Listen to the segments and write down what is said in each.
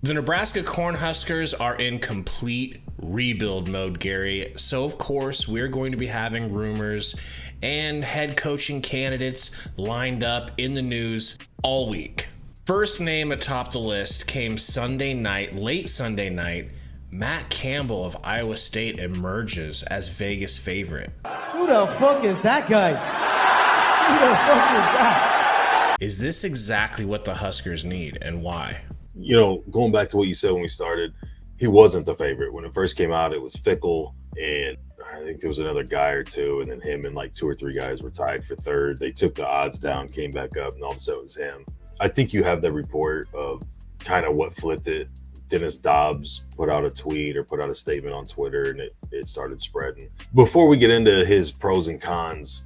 The Nebraska Cornhuskers are in complete rebuild mode, Gary. So, of course, we're going to be having rumors and head coaching candidates lined up in the news all week. First name atop the list came Sunday night, late Sunday night. Matt Campbell of Iowa State emerges as Vegas favorite. Who the fuck is that guy? Who the fuck is that? Is this exactly what the Huskers need, and why? You know, going back to what you said when we started, he wasn't the favorite. When it first came out, it was Fickle, and I think there was another guy or two, and then him and like 2 or 3 guys were tied for third. They took the odds down, came back up, and all of a sudden it was him. I think you have the report of kind of what flipped it. Dennis Dobbs put out a tweet or put out a statement on Twitter, and it started spreading. Before we get into his pros and cons,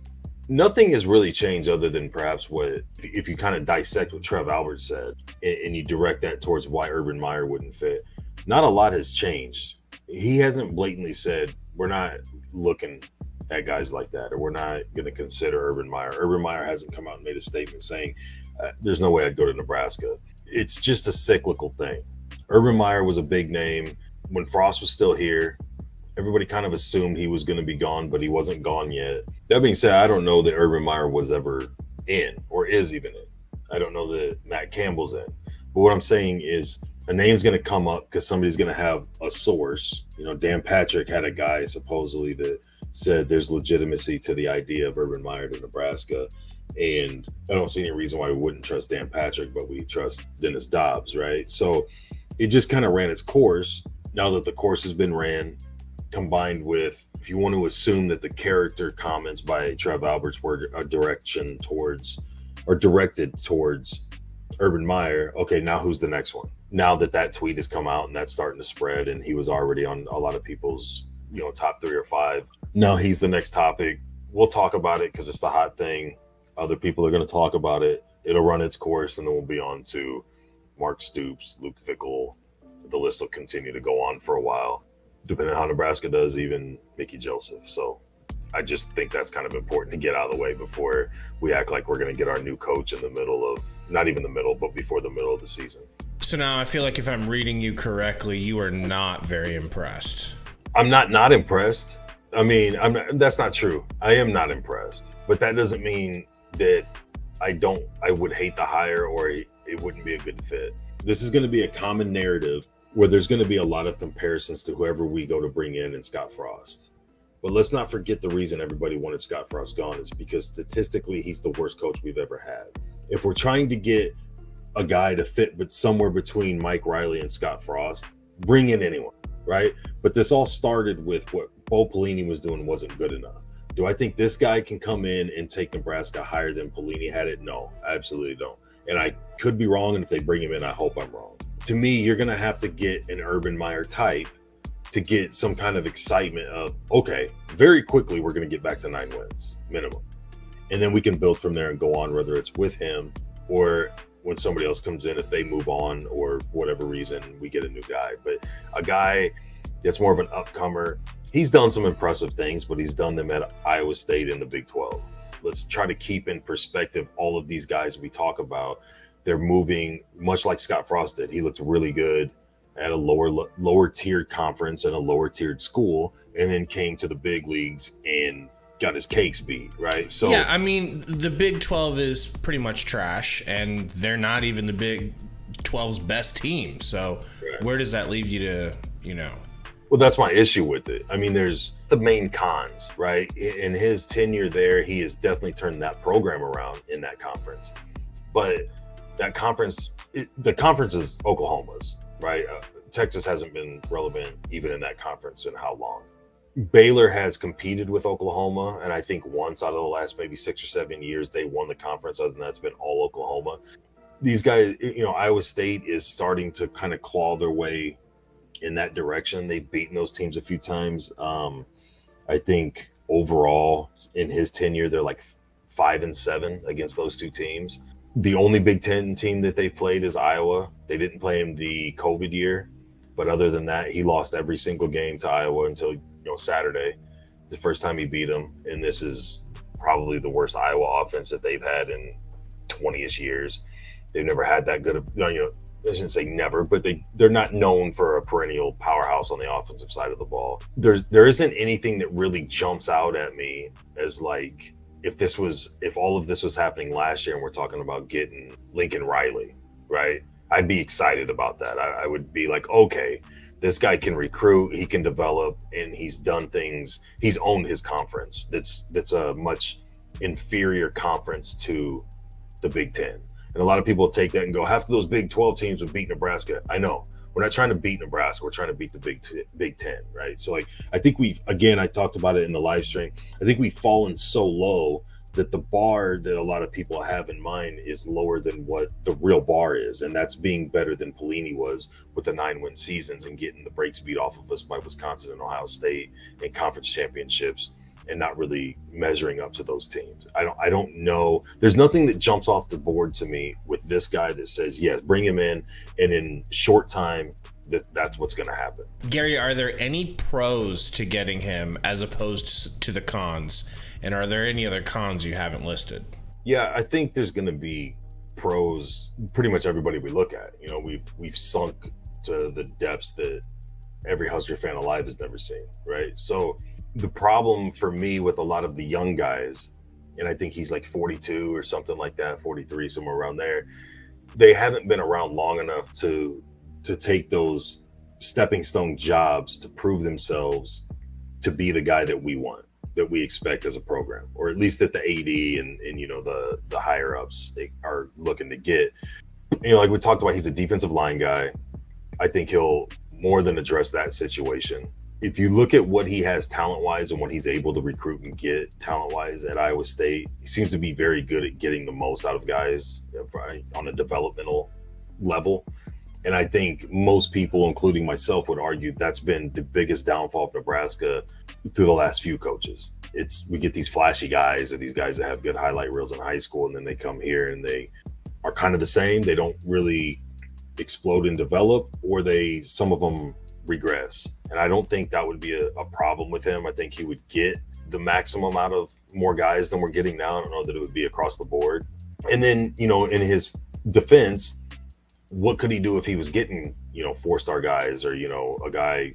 nothing has really changed other than perhaps what, if you kind of dissect what Trev Albert said and you direct that towards why Urban Meyer wouldn't fit, not a lot has changed. He hasn't blatantly said, we're not looking at guys like that, or we're not going to consider Urban Meyer. Urban Meyer hasn't come out and made a statement saying, there's no way I'd go to Nebraska. It's just a cyclical thing. Urban Meyer was a big name. When Frost was still here, everybody kind of assumed he was going to be gone, but he wasn't gone yet. That being said, I don't know that Urban Meyer was ever in or is even in. I don't know that Matt Campbell's in. But what I'm saying is a name's going to come up because somebody's going to have a source. You know, Dan Patrick had a guy supposedly that said there's legitimacy to the idea of Urban Meyer to Nebraska. And I don't see any reason why we wouldn't trust Dan Patrick, but we trust Dennis Dobbs, right? So it just kind of ran its course. Now that the course has been ran, combined with, if you want to assume that the character comments by Trev Alberts were a direction towards or directed towards Urban Meyer, okay, now who's the next one? Now that tweet has come out and that's starting to spread, and he was already on a lot of people's, you know, top 3 or 5. Now he's the next topic. We'll talk about it because it's the hot thing. Other people are going to talk about it. It'll run its course, and then we'll be on to Mark Stoops, Luke Fickell. The list will continue to go on for a while, depending on how Nebraska does, even Mickey Joseph. So I just think that's kind of important to get out of the way before we act like we're going to get our new coach in the middle of, not even the middle, but before the middle of the season. So now I feel like if I'm reading you correctly, you are not very impressed. I'm not impressed. I mean, that's not true. I am not impressed, but that doesn't mean that I would hate the hire or it wouldn't be a good fit. This is going to be a common narrative where there's going to be a lot of comparisons to whoever we go to bring in Scott Frost. But let's not forget the reason everybody wanted Scott Frost gone is because statistically he's the worst coach we've ever had. If we're trying to get a guy to fit but somewhere between Mike Riley and Scott Frost, bring in anyone, right? But this all started with what Bo Pelini was doing wasn't good enough. Do I think this guy can come in and take Nebraska higher than Pelini had it? No, I absolutely don't. And I could be wrong, and if they bring him in, I hope I'm wrong. To me, you're going to have to get an Urban Meyer type to get some kind of excitement of, okay, very quickly we're going to get back to 9 wins, minimum. And then we can build from there and go on, whether it's with him or when somebody else comes in, if they move on or whatever reason, we get a new guy. But a guy that's more of an upcomer, he's done some impressive things, but he's done them at Iowa State in the Big 12. Let's try to keep in perspective all of these guys we talk about. They're moving much like Scott Frost did. He looked really good at a lower tiered conference and a lower tiered school, and then came to the big leagues and got his cakes beat, right? So yeah, I mean, the Big 12 is pretty much trash, and they're not even the Big 12's best team. So right. Where does that leave you to, you know? Well, that's my issue with it. I mean, there's the main cons, right? In his tenure there, he has definitely turned that program around in that conference. But that conference, the conference is Oklahoma's, right? Texas hasn't been relevant even in that conference in how long? Baylor has competed with Oklahoma, and I think once out of the last maybe 6 or 7 years, they won the conference. Other than that, it's been all Oklahoma. These guys, you know, Iowa State is starting to kind of claw their way in that direction. They've beaten those teams a few times. I think overall in his tenure, they're like 5-7 against those two teams. The only Big Ten team that they played is Iowa. They didn't play him the COVID year, but other than that, he lost every single game to Iowa until Saturday. The first time he beat them, and this is probably the worst Iowa offense that they've had in 20-ish years. They've never had that good of, shouldn't say never, but they're not known for a perennial powerhouse on the offensive side of the ball. There isn't anything that really jumps out at me as like, if all of this was happening last year and we're talking about getting Lincoln Riley, right? I'd be excited about that. I would be like, okay, this guy can recruit, he can develop, and he's done things. He's owned his conference. That's a much inferior conference to the Big Ten. And a lot of people take that and go, half of those Big 12 teams would beat Nebraska. I know. We're not trying to beat Nebraska. We're trying to beat the Big Ten, right? So, like, I think I talked about it in the live stream. I think we've fallen so low that the bar that a lot of people have in mind is lower than what the real bar is. And that's being better than Pelini was with the 9-win seasons and getting the brakes beat off of us by Wisconsin and Ohio State in conference championships and not really measuring up to those teams. I don't know. There's nothing that jumps off the board to me with this guy that says, yes, bring him in, and in short time, that's what's going to happen. Gary, are there any pros to getting him as opposed to the cons? And are there any other cons you haven't listed? Yeah, I think there's going to be pros. Pretty much everybody we look at. You know, we've sunk to the depths that every Husker fan alive has never seen, right? So the problem for me with a lot of the young guys, and I think he's like 42 or something like that, 43, somewhere around there, they haven't been around long enough to take those stepping stone jobs to prove themselves to be the guy that we want, that we expect as a program, or at least that the AD and you know the higher ups are looking to get. You know, like we talked about, he's a defensive line guy. I think he'll more than address that situation. If you look at what he has talent-wise and what he's able to recruit and get talent-wise at Iowa State, he seems to be very good at getting the most out of guys on a developmental level. And I think most people, including myself, would argue that's been the biggest downfall of Nebraska through the last few coaches. We get these flashy guys or these guys that have good highlight reels in high school, and then they come here and they are kind of the same. They don't really explode and develop, or some of them regress. And I don't think that would be a problem with him. I think he would get the maximum out of more guys than we're getting now. I don't know that it would be across the board. And then, you know, in his defense, what could he do if he was getting, you know, 4-star guys, or, you know, a guy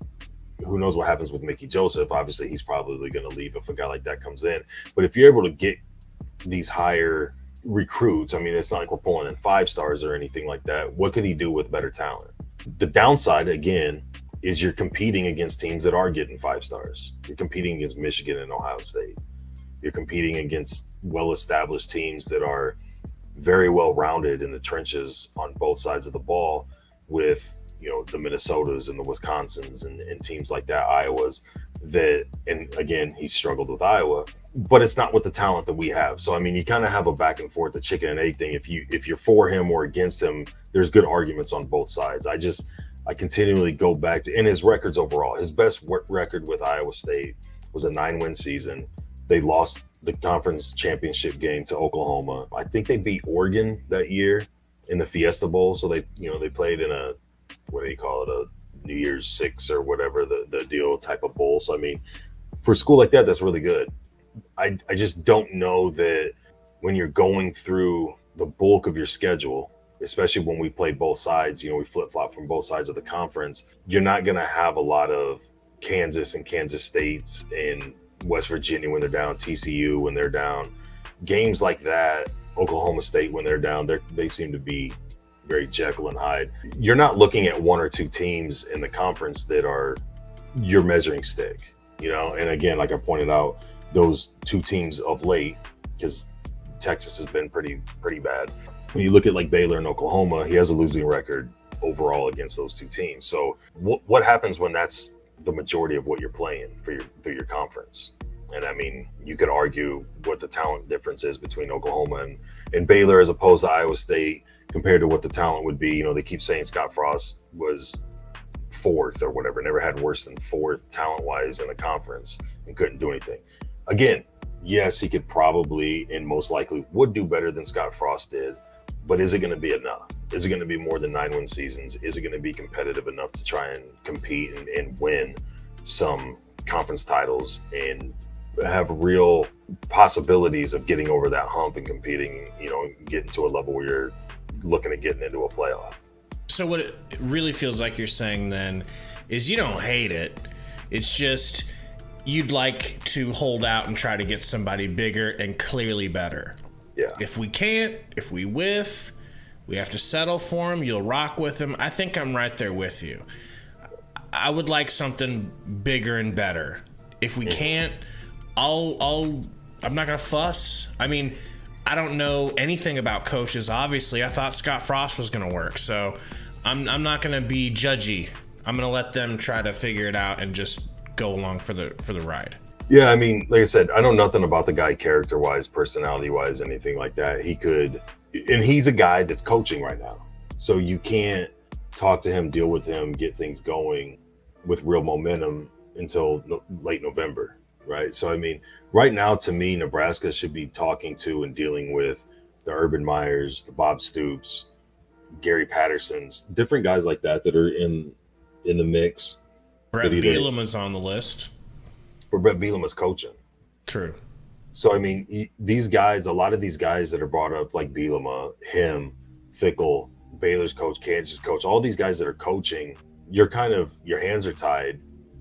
who knows what happens with Mickey Joseph. Obviously, he's probably going to leave if a guy like that comes in. But if you're able to get these higher recruits, I mean, it's not like we're pulling in 5 stars or anything like that. What could he do with better talent? The downside, again, is you're competing against teams that are getting 5 stars. You're competing against Michigan and Ohio State. You're competing against well-established teams that are very well-rounded in the trenches on both sides of the ball, with, you know, the Minnesotas and the Wisconsins and teams like that, Iowas, that, and again, he struggled with Iowa, but it's not with the talent that we have. So, I mean, you kind of have a back and forth, the chicken and egg thing. If you're for him or against him, there's good arguments on both sides. I continually go back to, in his records overall, his best record with Iowa State was a 9-win season. They lost the conference championship game to Oklahoma. I think they beat Oregon that year in the Fiesta Bowl. So they played in a, what do you call it, a New Year's Six or whatever the deal type of bowl. So, I mean, for a school like that, that's really good. I just don't know that when you're going through the bulk of your schedule, especially when we play both sides, you know, we flip-flop from both sides of the conference, you're not going to have a lot of Kansas and Kansas States and West Virginia when they're down, TCU when they're down, games like that, Oklahoma State when they're down. They seem to be very Jekyll and Hyde. You're not looking at 1 or 2 teams in the conference that are your measuring stick, you know? And again, like I pointed out, those 2 teams of late, because Texas has been pretty bad. When you look at like Baylor and Oklahoma, he has a losing record overall against those 2 teams. So what happens when that's the majority of what you're playing through your conference? And I mean, you could argue what the talent difference is between Oklahoma and Baylor as opposed to Iowa State compared to what the talent would be. You know, they keep saying Scott Frost was 4th or whatever, never had worse than 4th talent-wise in the conference and couldn't do anything. Again, yes, he could probably and most likely would do better than Scott Frost did, but is it going to be enough? Is it going to be more than 9-win seasons? Is it going to be competitive enough to try and compete and win some conference titles and have real possibilities of getting over that hump and competing, you know, getting to a level where you're looking at getting into a playoff? So what it really feels like you're saying then is you don't hate it. It's just you'd like to hold out and try to get somebody bigger and clearly better. Yeah. If we can't, if we whiff, we have to settle for him. You'll rock with him. I think I'm right there with you. I would like something bigger and better. If we can't, I'm not gonna fuss. I mean, I don't know anything about coaches. Obviously, I thought Scott Frost was gonna work, so I'm not gonna be judgy. I'm gonna let them try to figure it out and just go along for the ride. Yeah, I mean, like I said, I know nothing about the guy character-wise, personality-wise, anything like that. He's a guy that's coaching right now. So you can't talk to him, deal with him, get things going with real momentum until late November, right? So, I mean, right now, to me, Nebraska should be talking to and dealing with the Urban Meyers, the Bob Stoops, Gary Pattersons, different guys like that are in the mix. Brett Bielema is on the list. Or Brett Bielema is coaching. True. So, I mean, these guys, a lot of these guys that are brought up, like Bielema, him, Fickle, Baylor's coach, Kansas coach, all these guys that are coaching, your hands are tied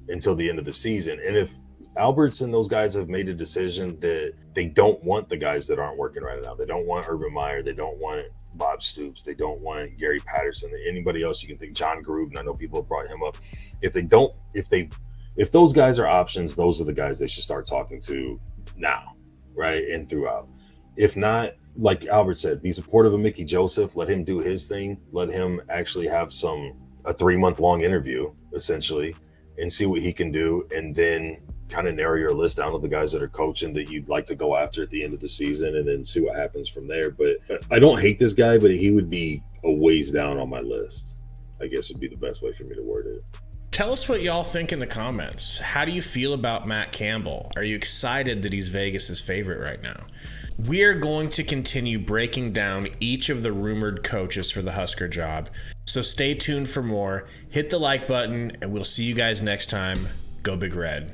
until the end of the season. And if Alberts and those guys have made a decision that they don't want the guys that aren't working right now, they don't want Urban Meyer, they don't want Bob Stoops, they don't want Gary Patterson, anybody else you can think, John Gruden, I know people have brought him up. If those guys are options, those are the guys they should start talking to now, right? And throughout. If not, like Albert said, be supportive of Mickey Joseph, let him do his thing, let him actually have a 3-month-long interview, essentially, and see what he can do, and then kind of narrow your list down of the guys that are coaching that you'd like to go after at the end of the season, and then see what happens from there. But I don't hate this guy, but he would be a ways down on my list, I guess would be the best way for me to word it. Tell us what y'all think in the comments. How do you feel about Matt Campbell? Are you excited that he's Vegas's favorite right now? We are going to continue breaking down each of the rumored coaches for the Husker job. So stay tuned for more. Hit the like button, and we'll see you guys next time. Go Big Red.